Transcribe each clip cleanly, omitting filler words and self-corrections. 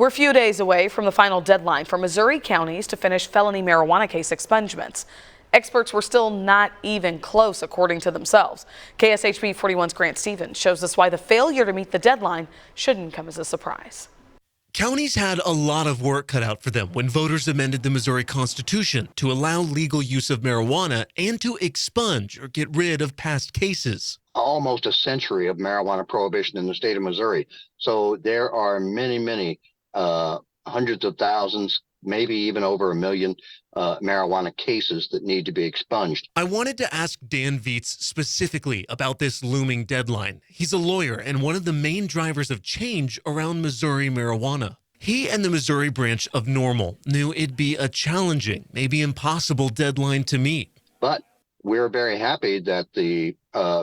We're a few days away from the final deadline for Missouri counties to finish felony marijuana case expungements. Experts were still not even close, according to themselves. KSHB 41's Grant Stevens shows us why the failure to meet the deadline shouldn't come as a surprise. Counties had a lot of work cut out for them when voters amended the Missouri Constitution to allow legal use of marijuana and to expunge or get rid of past cases. Almost a century of marijuana prohibition in the state of Missouri. So there are many, hundreds of thousands, maybe even over 1 million marijuana cases that need to be expunged. I wanted to ask Dan Viets specifically about this looming deadline. He's a lawyer and one of the main drivers of change around Missouri marijuana. He and the Missouri branch of NORML knew it'd be a challenging, maybe impossible deadline to meet. But we're very happy that the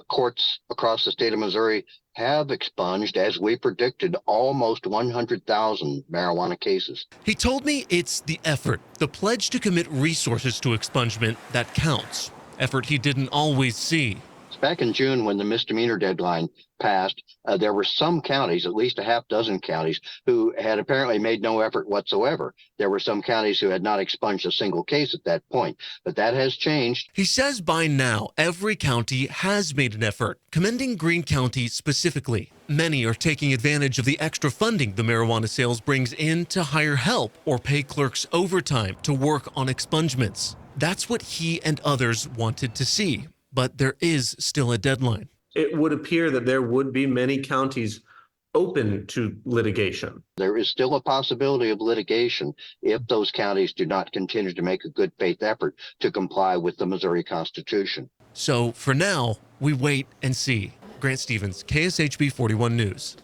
courts across the state of Missouri have expunged, as we predicted, almost 100,000 marijuana cases. He told me it's the effort, the pledge to commit resources to expungement that counts. Effort he didn't always see. Back in June, when the misdemeanor deadline passed, there were some counties, at least a half dozen counties, who had apparently made no effort whatsoever. There were some counties who had not expunged a single case at that point, but that has changed. He says by now, every county has made an effort, commending Greene County specifically. Many are taking advantage of the extra funding the marijuana sales brings in to hire help or pay clerks overtime to work on expungements. That's what he and others wanted to see. But there is still a deadline. It would appear that there would be many counties open to litigation. There is still a possibility of litigation if those counties do not continue to make a good faith effort to comply with the Missouri Constitution. So for now, we wait and see. Grant Stevens, KSHB 41 News.